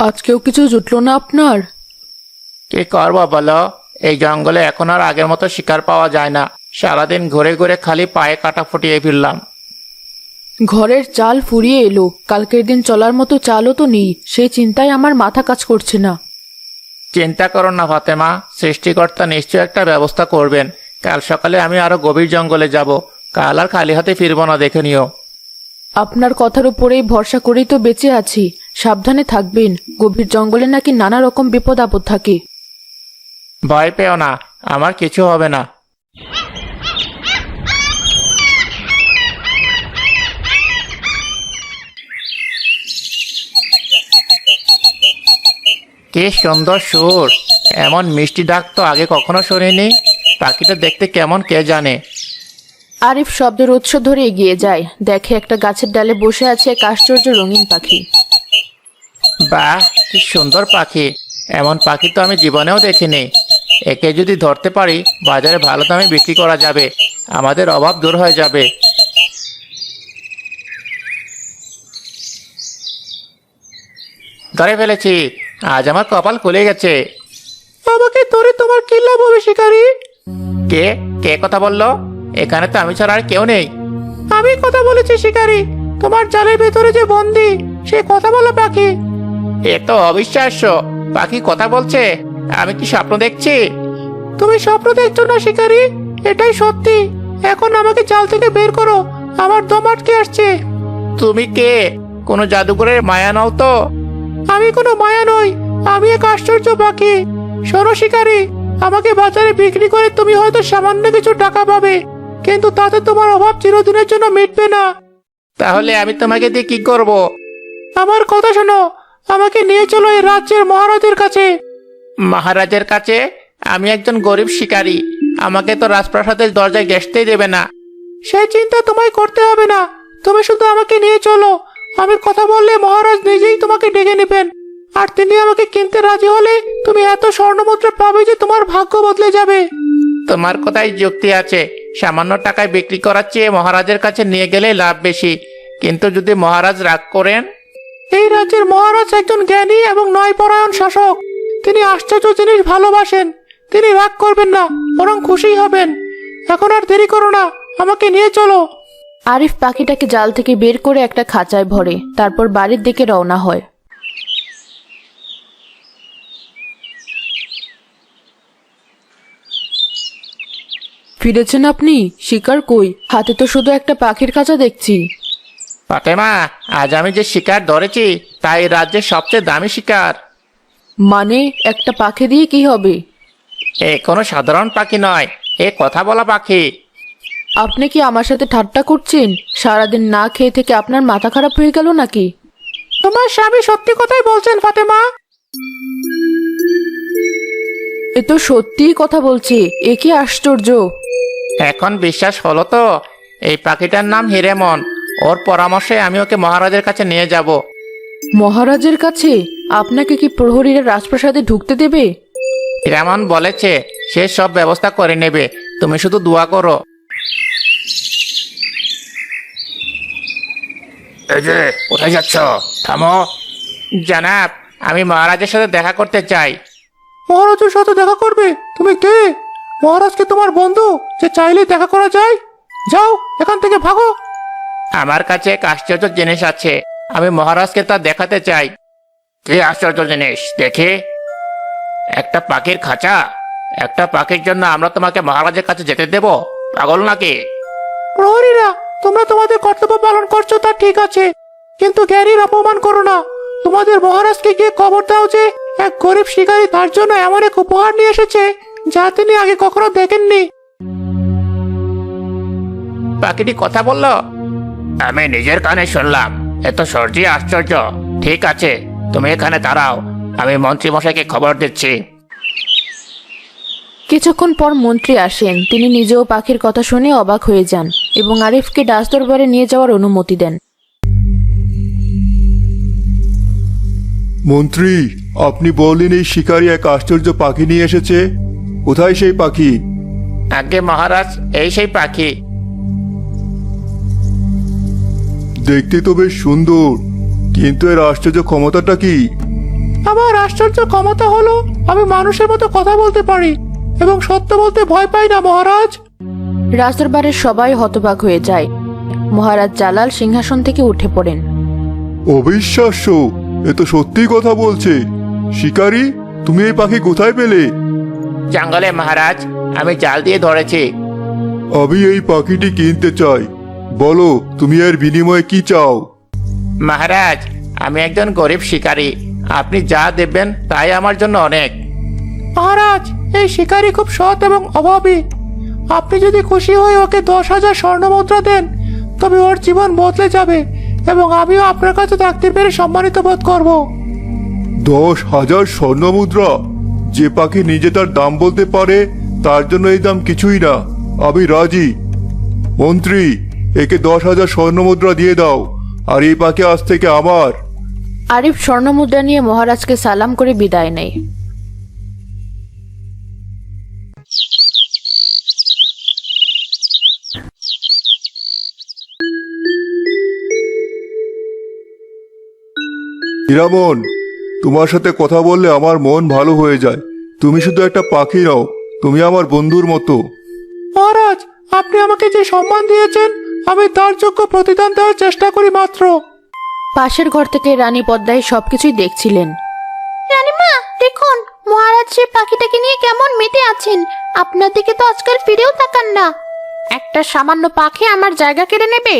আজকেও কিছু জুটলো না আপনার? কি করবো বলো, এই জঙ্গলে এখন আর আগের মতো শিকার পাওয়া যায় না। সারাদিন ঘুরে ঘুরে খালি পায়ে কাটা ফুটিয়ে ফিরলাম। ঘরের চাল ফুরিয়ে এলো, কালকের দিন চলার মতো চালও তো নেই, সেই চিন্তায় আমার মাথা কাজ করছে না। চিন্তা করো না ফাতেমা, সৃষ্টিকর্তা নিশ্চয় একটা ব্যবস্থা করবেন। কাল সকালে আমি আরো গভীর জঙ্গলে যাব। কাল আর খালি হাতে ফিরবো না, দেখে নিও। আপনার কথার উপরেই ভরসা করেই তো বেঁচে আছি। সাবধানে থাকবেন, গভীর জঙ্গলে নাকি নানা রকম বিপদ আপদ থাকে। ভয় পেও না, আমার কিছু হবে না। কি সুন্দর সুর! এমন মিষ্টি ডাক তো আগে কখনো শুনিনি। পাখিটা দেখতে কেমন কে জানে। আরিফ শব্দের উৎস ধরে এগিয়ে যায়, দেখে একটা গাছের ডালে বসে আছে এক আশ্চর্য রঙিন পাখি। বাহ, কি সুন্দর পাখি! এমন পাখি তো আমি জীবনেও দেখিনি। একে যদি ধরতে পারি, বাজারে ভালো দামে বিক্রি করা যাবে, আমাদের অভাব দূর হয়ে যাবে। ধরে ফেলেছি, আজ আমার কপাল খুলে গেছে। আমাকে ধরে তোমার কি লাভ হবে শিকারী? কে কে কথা বললো? এখানে তো আমি ছাড়া আর কেউ নেই। আমি কথা বলেছি শিকারী, তোমার জালের ভেতরে যে বন্দি সে কথা বলা পাখি। এ তো অবিশ্বাস্য, পাখি কথা বলছে! আমি কি স্বপ্ন দেখছি? তুমি স্বপ্ন দেখছো না শিকারী, এটাই সত্যি। এখন আমাকে জাল থেকে বের করো, আমার দম আটকে আসছে। তুমি কে? কোনো জাদুঘরের মায়া নও তো? আমি কোনো মায়া নই, আমি এক আশ্চর্য পাখি। শোনো শিকারী, আমাকে বাজারে বিক্রি করে তুমি হয়তো সামান্য কিছু টাকা পাবে, কিন্তু তাতে তোমার অভাব চিরদিনের জন্য মিটবে না। তাহলে আমি তোমাকে দিয়ে কি করব? আমার কথা শোনো, আমাকে নিয়ে চলো এই রাজ্যের মহারাজের কাছে। মহারাজের কাছে? আমি একজন গরিব শিকারী, আমাকে তো রাজপ্রাসাদের দরজায় ঘেঁষতেই দেবে না। সেই চিন্তা তোমায় করতে হবে না, তুমি শুধু আমাকে নিয়ে চলো। আমি কথা বললে মহারাজ নিজেই তোমাকে ডেকে নেবেন, আর তিনি আমাকে কিনতে রাজি হলে তুমি এত স্বর্ণমুদ্রা পাবে যে তোমার ভাগ্য বদলে যাবে। তোমার কথাই যুক্তি আছে, সামান্য টাকায় বিক্রি করার চেয়ে মহারাজের কাছে নিয়ে গেলে লাভ বেশি। কিন্তু যদি মহারাজ রাগ করেন? এই রাজ্যের মহারাজ একজন জ্ঞানী এবং ন্যায়পরায়ণ শাসক। তিনি আশ্চর্য জিনিস ভালোবাসেন। তিনি রাগ করবেন না, বরং খুশি হবেন। এখন আর দেরি করো না, আমাকে নিয়ে চলো। আরিফ পাখিটাকে জাল থেকে বের করে একটা খাঁচায় ভরে, তারপর বাড়ির দিকে রওনা হয়। ফিরেছেন আপনি? শিকার কই? হাতে তো শুধু একটা পাখির খাঁচা দেখছি। ফাতেমা, আজ আমি যে শিকার ধরেছি তা এই রাজ্যের সবচেয়ে দামি শিকার। মানে একটা পাখি দিয়ে কি হবে? এ কোনো সাধারণ পাখি নয়, এ কথা বলা পাখি। আপনি কি আমার সাথে ঠাট্টা করছেন? সারাদিন না খেয়ে থেকে আপনার মাথা খারাপ হয়ে গেল নাকি? তোমার স্বামী সত্যি কথাই বলছেন ফাতেমা। এ তো সত্যিই কথা বলছে, এ কি আশ্চর্য! এখন বিশ্বাস হলো তো? এই পাখিটার নাম হিরেমন। ওর পরামর্শে আমি ওকে মহারাজের কাছে নিয়ে যাব। মহারাজের কাছে? আপনাকে কি প্রহরীরা রাজপ্রাসাদে ঢুকতে দেবে? হিরেমন বলেছে সে সব ব্যবস্থা করে নেবে, তুমি শুধু দোয়া করো। এই যে, কোথায় যাচ্ছ? থামো। জানাব, আমি মহারাজের সাথে দেখা করতে চাই। মহারাজের সাথে দেখা করবে? তুমি কে? মহারাজ কি তোমার বন্ধু যে চাইলেই দেখা করা যায়? যাও, এখান থেকে ভাগো। আমার কাছে এক আশ্চর্য জিনিস আছে, আমি মহারাজকে তা দেখাতে চাই। কি আশ্চর্য জিনিস দেখি? একটা পাখির খাঁচা। একটা পাখির জন্য আমরা তোমাকে মহারাজের কাছে যেতে দেব? পাগল নাকি? প্রহরীরা, তোমরা তোমাদের কর্তব্য পালন করছো তা ঠিক আছে, কিন্তু জ্ঞানীর অপমান করো না। তোমাদের মহারাজকে গিয়ে খবর দাও যে এক গরিব শিকারী তার জন্য এমন এক উপহার নিয়ে এসেছে যা তিনি আগে কখনো দেখেননি। পাখিটি কথা বলল? আমি নিজের কানে শুনলাম। এত সর্জি আশ্চর্য। ঠিক আছে, তুমি এখানে দাঁড়াও, আমি মন্ত্রী মশাইকে খবর দিচ্ছি। কিছুক্ষণ পর মন্ত্রী আসেন, তিনি নিজেও পাখির কথা শুনে অবাক হয়ে যান এবং আরিফকে রাজদরবারে নিয়ে যাওয়ার অনুমতি দেন। মন্ত্রী, আপনি বললেন এই শিকারী এক আশ্চর্য পাখি নিয়ে এসেছে। কোথায় সেই পাখি? আগে মহারাজ, এই সেই পাখি। দেখতে তো বেশ সুন্দর, কিন্তু এর আশ্চর্য ক্ষমতাটা কি? আমার আশ্চর্য ক্ষমতা হলো আমি মানুষের মতো কথা বলতে পারি এবং সত্য বলতে ভয় পাই না মহারাজ। রাজদরবারের সবাই হতবাক হয়ে যায়। মহারাজ জালাল সিংহাসন থেকে উঠে পড়েন। অবিশ্বাস্য, এ তো সত্যি কথা বলছে। শিকারী, তুমি এই পাখি কোথায় পেলে? জঙ্গলে মহারাজ, আমি জাল দিয়ে ধরেছি। আমি এই পাখিটি কিনতে চাই। বলো, তুমি এর বিনিময়ে কি চাও? মহারাজ, আমি একজন গরিব শিকারী, আপনি যা দেবেন তাই আমার জন্য অনেক। মহারাজ, এই শিকারী খুব সৎ এবং অভাবী। আপনি যদি খুশি হয়ে ওকে 10,000 স্বর্ণমুদ্রা দেন তবে ওর জীবন বদলে যাবে এবং আমিও আপনার কাছে থাকতে পেরে সম্মানিত বোধ করব। 10,000 স্বর্ণমুদ্রা? যে পাখি নিজে তার দাম বলতে পারে তার জন্য এই দাম কিছুই না। আমি রাজি। মন্ত্রী, একে 10,000 স্বর্ণমুদ্রা দিয়ে দাও, আর এই পাখি আজ থেকে আমার। আরিফ স্বর্ণমুদ্রা নিয়ে মহারাজকে সালাম করে বিদায় নেয়। হীরামন, তোমার সাথে কথা বললে আমার মন ভালো হয়ে যায়। তুমি শুধু একটা পাখি নও, তুমি আমার বন্ধুর মতো। মহারাজ, আপনি আমাকে যে সম্মান দিয়েছেন আমি তার যোগ্য প্রতিদান দেওয়ার চেষ্টা করি মাত্র। পাশের ঘর থেকে রানী পদ্মায় সবকিছুই দেখছিলেন। রানীমা, দেখুন মহারাজ সেই পাখিটাকে নিয়ে কেমন মেতে আছেন। আপনার দিকে তো আজকাল ফিরেও তাকান না। একটা সামান্য পাখি আমার জায়গা কেড়ে নেবে?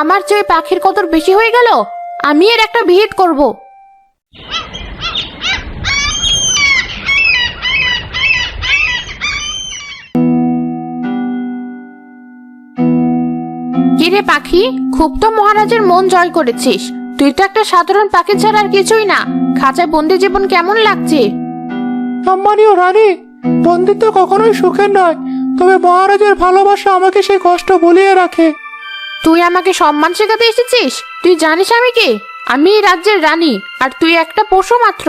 আমার যে ওই পাখির কদর বেশি হয়ে গেল। আমি এর একটা ভিড় করব। কিরে পাখি, খুব তো মহারাজের মন জয় করেছিস। তুই তো একটা সাধারণ পাখি ছাড়া আর কিছুই না। খাঁচায় বন্দি জীবন কেমন লাগছে? সম্মানীয় রানী, বন্দিত্ব কখনোই সুখের নয়, তবে মহারাজের ভালোবাসা আমাকে সেই কষ্ট ভুলিয়ে রাখে। তুই আমাকে সম্মান শেখাতে এসেছিস? তুই জানিস আমি কে? আমি এই রাজ্যের রানী, আর তুই একটা পশু মাত্র।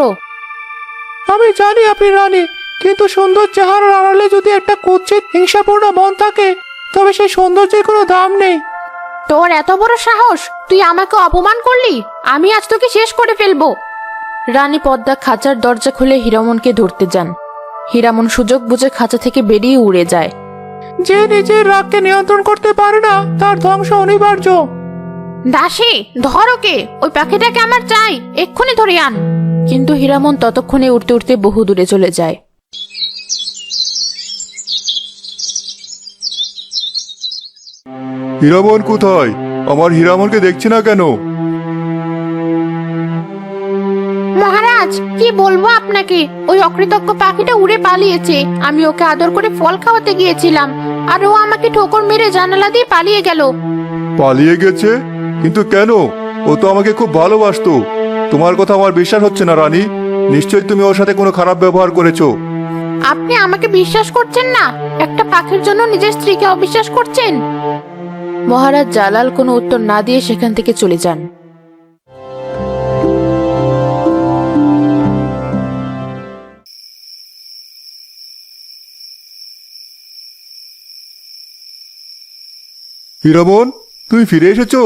আমি জানি আপনি রানী, কিন্তু সুন্দর চেহারার আড়ালে যদি একটা কুৎসিত হিংসাপূর্ণ মন থাকে তবে সেই সৌন্দর্যের কোনো দাম নেই। তোর এত বড় সাহস! তুই আমাকে অপমান করলি। আমি আজ তোকে শেষ করে ফেলবো। রানী পদ্মা খাঁচার দরজা খুলে হীরামনকে ধরতে যান। হীরামন সুযোগ বুঝে খাঁচা থেকে বেরিয়ে উড়ে যায়। যে নিজের রাগকে নিয়ন্ত্রণ করতে পারে না তার ধ্বংস অনিবার্য। দাসী, ধর ওকে। ওই পাখিটাকে আমার চাই, এক্ষুনি ধরে আন। কিন্তু হীরামন ততক্ষণে উড়তে উড়তে বহু দূরে চলে যায়। হীরামন কোথায়? আমার হীরামনকে দেখছি না কেন? মহারাজ, কি বলবো আপনাকে, ওই অকৃতজ্ঞ পাখিটা উড়ে পালিয়েছে। আমি ওকে আদর করে ফল খাওয়াতে গিয়েছিলাম, আর ও আমাকে ঠোকর মেরে জানালা দিয়ে পালিয়ে গেল। পালিয়ে গেছে? কিন্তু কেন? ও তো আমাকে খুব ভালোবাসতো। তোমার কথা আমার বিশ্বাস হচ্ছে না রানী। নিশ্চয়ই তুমি ওর সাথে কোনো খারাপ ব্যবহার করেছো। আপনি আমাকে বিশ্বাস করছেন না? একটা পাখির জন্য নিজের স্ত্রীকে অবিশ্বাস করছেন? মহারাজ জালাল কোনো উত্তর না দিয়ে সেখান থেকে চলে যান। হীরামন, তুমি ফিরে এসেছো?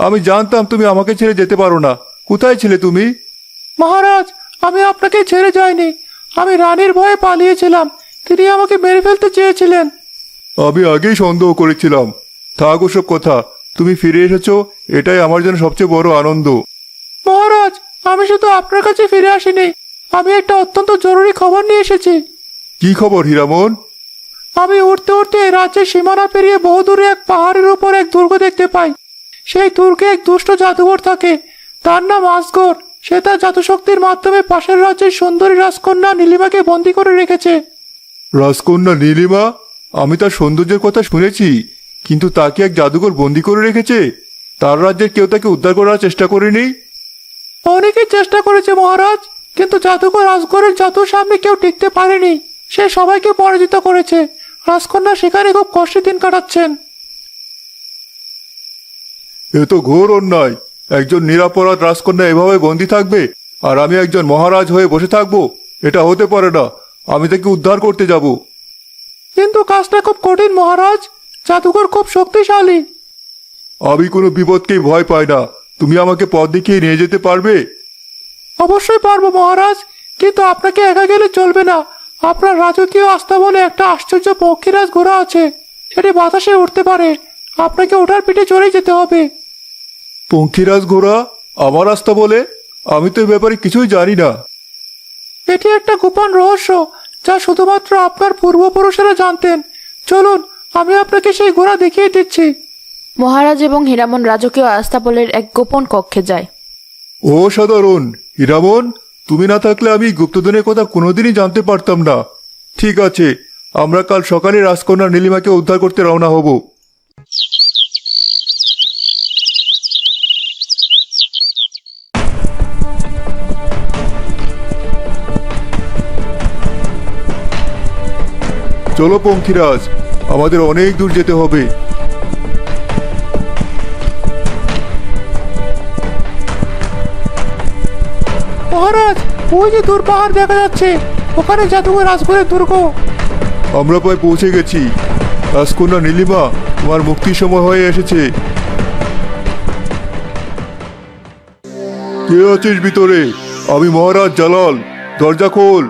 আমি জানতাম তুমি আমাকে ছেড়ে যেতে পারো না। কোথায় ছিলে তুমি? মহারাজ, আমি আপনাকে ছেড়ে যাইনি। আমি রানীর ভয়ে পালিয়েছিলাম। তিনি আমাকে মেরে ফেলতে চেয়েছিলেন। আমি আগেই সন্দেহ করেছিলাম। থাক ওসব কথা, তুমি ফিরে এসেছো, এটাই আমার জন্য সবচেয়ে বড় আনন্দ। মহারাজ, আমি শুধু আপনার কাছে ফিরে আসিনি, আমি একটা অত্যন্ত জরুরি খবর নিয়ে এসেছি। কি খবর হীরামন? আমি উঠতে উঠতে এই রাজ্যের সীমানা পেরিয়ে বহু দূরে এক পাহাড়ের উপর এক দুর্গ দেখতে পাই। সেই দুর্গে এক দুষ্ট জাদুঘর থাকে। তার নাম আসগর। সে তার জাদুশক্তির মাধ্যমে পাশের রাজ্যের সুন্দরী রাজকন্যা নীলিমাকে বন্দী করে রেখেছে। রাজকন্যা নীলিমা? আমি তার সৌন্দর্যের কথা শুনেছি, কিন্তু তাকে এক জাদুঘর বন্দি করে রেখেছে? তার রাজ্যের কেউ তাকে উদ্ধার করার চেষ্টা করেনি? অনেকেই চেষ্টা করেছে মহারাজ, কিন্তু জাদুঘর আসগরের জাদুর সামনে কেউ টিকতে পারেনি। সে সবাইকে পরাজিত করেছে। রাজকন্যা সেখানে খুব কষ্টের দিন কাটাচ্ছেন। এ তো ঘোর অন্যায়। একজন নিরাপরাধ রাজকন্যা এভাবে বন্দী থাকবে, আর আমি একজন মহারাজ হয়ে বসে থাকবো? এটা হতে পারে না। আমি তাকে উদ্ধার করতে যাব। কিন্তু কাজটা খুব কঠিন মহারাজ। জাদুঘর খুব শক্তিশালী। আমি কোনো বিপদকেই ভয় পাই না। তুমি আমাকে পথ দেখিয়ে নিয়ে যেতে পারবে? অবশ্যই পারবো মহারাজ, কিন্তু আপনাকে একা গেলে চলবে না। আপনার রাজকীয় আস্থা বলে একটা আশ্চর্য পক্ষীরাজ ঘোড়া আছে, সেটি বাতাসে উঠতে পারে। আপনাকে ওঠার পিঠে চড়ে যেতে হবে। পঙ্খিরাজ ঘোড়া? আমার আস্থা বলে? আমি তো এ ব্যাপারে কিছুই জানি না। এটি একটা গোপন রহস্য, যা শুধুমাত্র আপনার পূর্বপুরুষেরা জানতেন। চলুন, আমি আপনাকে সেই ঘোড়া দেখিয়ে দিচ্ছি। মহারাজ এবং হীরামন রাজকীয় আস্তাবলের এক গোপন কক্ষে যায়। অসাধারণ! হীরামন, তুমি না থাকলে আমি গুপ্তধনের কথা কোনোদিনই জানতে পারতাম না। ঠিক আছে, আমরা কাল সকালে রাজকন্যা নীলিমাকে উদ্ধার করতে রওনা হব। চলো পঙ্খিরাজ, আমাদের অনেক দূর যেতে হবে। মহারাজ, ওই যে দূর পাহাড় দেখা যাচ্ছে, ওখানে জাদুঘর রাজপুরের দুর্গ। আমরা প্রায় পৌঁছে গেছি। রাজকন্যা নীলিমা, তোমার মুক্তির সময় হয়ে এসেছে। কে আছিস ভিতরে? আমি মহারাজ জালাল, দরজা খোল।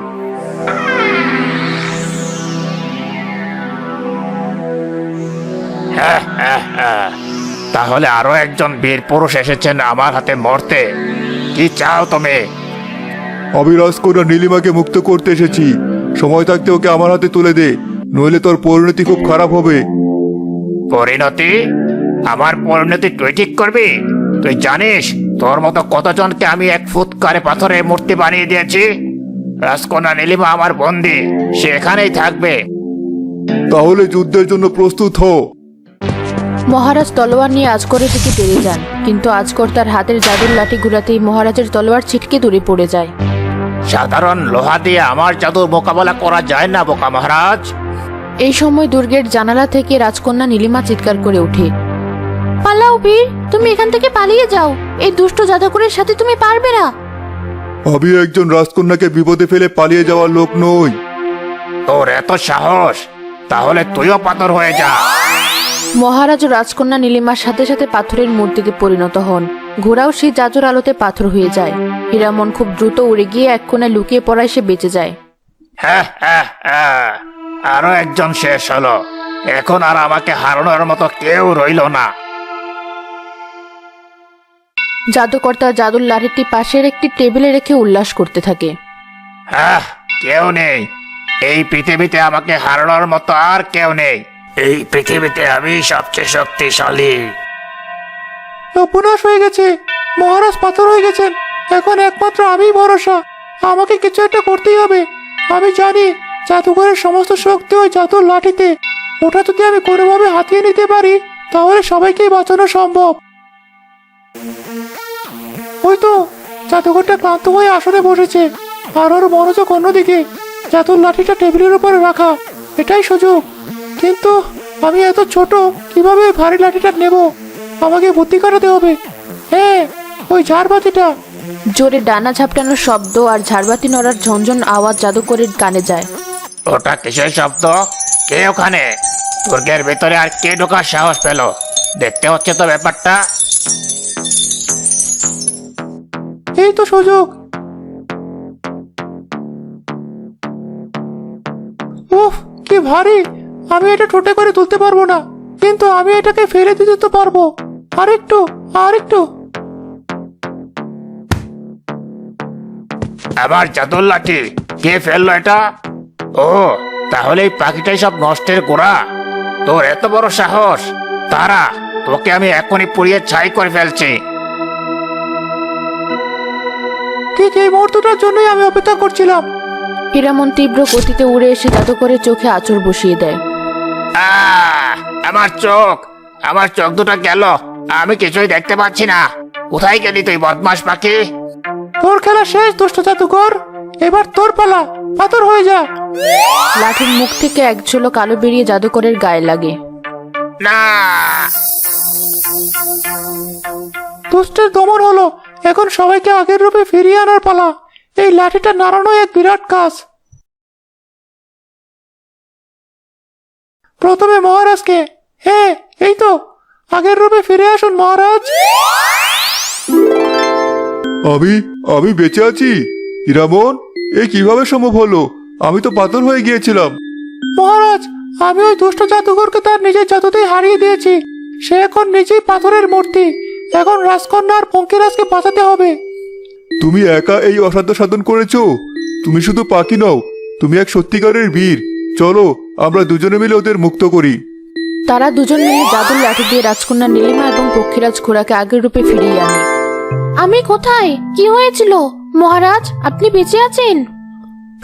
তাহলে আরো একজন বীর পুরুষ এসেছেন আমার হাতে মরতে। কি চাও তুমি? আমি রাজকন্যা নীলিমাকে মুক্ত করতে এসেছি। সময় থাকতে ওকে আমার হাতে তুলে দে, নইলে তোর পরিণতি খুব খারাপ হবে। পরিণতি? আমার পরিণতি তুই ঠিক করবি? তুই জানিস তোর মতো কতজনকে আমি এক ফুৎকারে পাথরে মূর্তি বানিয়ে দিয়েছি? রাজকন্যা নীলিমা আমার বন্দী, সে এখানেই থাকবে। তাহলে যুদ্ধের জন্য প্রস্তুত হও। মহারাজ তলোয়ার নিয়ে আজগরের দিকে তেড়ে যান, কিন্তু আজগর তার হাতের জাদুর লাঠি ঘুরাতেই মহারাজের তলোয়ার ছিটকে দূরে পড়ে যায়। সাধারণ লোহা দিয়ে আমার জাদুর মোকাবেলা করা যায় না বোকা মহারাজ। এই সময় দুর্গের জানালা থেকে রাজকন্যা নীলিমা চিৎকার করে ওঠে। পালাও বীর, তুমি এখান থেকে পালিয়ে যাও। এই দুষ্ট জাদুকরের সাথে তুমি পারবে না। আমি একজন রাজকন্যাকে বিপদে ফেলে পালিয়ে যাওয়ার লোক নই। তোর এত সাহস? তাহলে তুইও পাথর হয়ে যা। মহারাজ ও রাজকন্যা নীলিমার সাথে সাথে পাথরের মূর্তিতে পরিণত হন। ঘোড়াও সেই জাদুর আলোতে পাথর হয়ে যায়। হীরামন খুব দ্রুত উড়ে গিয়ে এক কোণে লুকিয়ে পড়ায় সে বেঁচে যায়। আরো একজন শেষ হলো। এখন আর আমাকে হারানোর মতো কেউ রইল না। জাদুকর তার জাদুর লাঠিটি পাশের একটি টেবিলে রেখে উল্লাস করতে থাকে। কেউ নেই এই পৃথিবীতে, আমাকে হারানোর মতো আর কেউ নেই। এই পৃথিবীতে আমি সবচেয়ে শক্তিশালী। উপনাশ হয়ে গেছে, মহারাজ পাথর হয়ে গেছেন। এখন একমাত্র আমিই ভরসা। আমাকে কিছু একটা করতেই হবে। আমি জানি জাদুঘরের সমস্ত শক্তি ওই জাদুর লাঠিতে। ওটা যদি আমি কোনোভাবে হাতিয়ে নিতে পারি, তাহলে সবাইকেই বাঁচানো সম্ভব। ওই তো জাদুঘরটা ক্লান্ত হয়ে আসনে বসেছে, আর ওর মনোযোগ অন্যদিকে। জাদুর লাঠিটা টেবিলের উপরে রাখা, এটাই সুযোগ। কিন্তু আমি এত ছোট, কিভাবে ওই ভারী লাঠিটা নেব? আমাকে বুদ্ধি কাটাতে হবে। হ্যাঁ, ওই ঝাড়বাতিটা। জোরে ডানা ঝাপটানোর শব্দ আর ঝাড়বাতি নড়ার ঝনঝন আওয়াজ জাদুকরের কানে যায়। ওটা কিসের শব্দ? কে ওখানে? দুর্গের ভেতরে আর কে ঢোকার সাহস পেল? দেখতে হচ্ছে তো ব্যাপারটা। এই তো সুযোগ। উফ, কি ভারী! আমি এটা ঠোঁটে করে তুলতে পারবো না, কিন্তু আমি এটাকে ফেলে দিতে তো পারবো। আরেকটু, আরেকটু। আমার জাদুর লাঠি কে ফেললো এটা? ও, তাহলে এই পাখিটাই সব নষ্টের গোড়া। তোর এত বড় সাহস! তারা, তোকে আমি এখনই পুড়িয়ে ছাই করে ফেলছি। ঠিক এই মুহূর্তটার জন্যই আমি অপেক্ষা করছিলাম। হীরামন তীব্র গতিতে উড়ে এসে জাদুকরের চোখে আঁচড় বসিয়ে দেয়। আমার চোখ, আমার চোখ দুটো গেল। আমি কিছুই দেখতে পাচ্ছি না। কোথায় গেলি তুই বদমাস পাখি? তোর খেলা শেষ দুষ্ট জাদুকর, এবার তোর পালা। পাথর হয়ে যা। লাঠির মুখ থেকে এক ঝলক আলো বেরিয়ে জাদুকরের গায়ে লাগে। না, দুষ্টের দমন হলো। এখন সবাইকে আগের রূপে ফিরিয়ে আনার পালা। এই লাঠিটা নাড়ানো এক বিরাট কাজ। প্রথমে মহারাজকে। হ্যাঁ, এই তো, আগের রূপে ফিরে আসুন মহারাজ। আমি আমি বেঁচে আছি? হীরামন, এ কিভাবে সম্ভব হলো? আমি তো পাথর হয়ে গিয়েছিলাম। মহারাজ, আমি ওই দুষ্ট জাদুঘরকে তার নিজের জাদুতেই হারিয়ে দিয়েছি। সে এখন নিজেই পাথরের মূর্তি। এখন রাজকন্যা আর পঙ্কিরাজকে বাঁচাতে হবে। তুমি একা এই অসাধ্য সাধন করেছো? তুমি শুধু পাখি নও, তুমি এক সত্যিকারের বীর। চলো আমরা দুজনে মিলে ওদের মুক্ত করি। তারা দুজন মিলে জাদুর লাঠি দিয়ে রাজকন্যা নীলিমা এবং পক্ষীরাজ ঘোড়াকে আগের রূপে ফিরিয়ে আনে। আমি কোথায়? কি হয়েছিল মহারাজ? আপনি বেঁচে আছেন?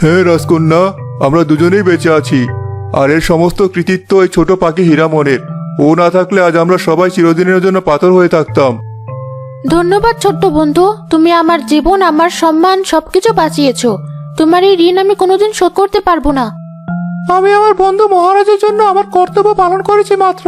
হ্যাঁ রাজকন্যা, আমরা দুজনেই বেঁচে আছি। আর এর সমস্ত কৃতিত্ব এই ছোট পাখি হীরামনের। ও না থাকলে আজ আমরা সবাই চিরদিনের জন্য পাথর হয়ে থাকতাম। ধন্যবাদ ছোট্ট বন্ধু, তুমি আমার জীবন, আমার সম্মান সবকিছু বাঁচিয়েছো। তোমার এই ঋণ আমি কোনোদিন শোধ করতে পারবো না। আমি আমার বন্ধু মহারাজের জন্য আমার কর্তব্য পালন করেছি মাত্র।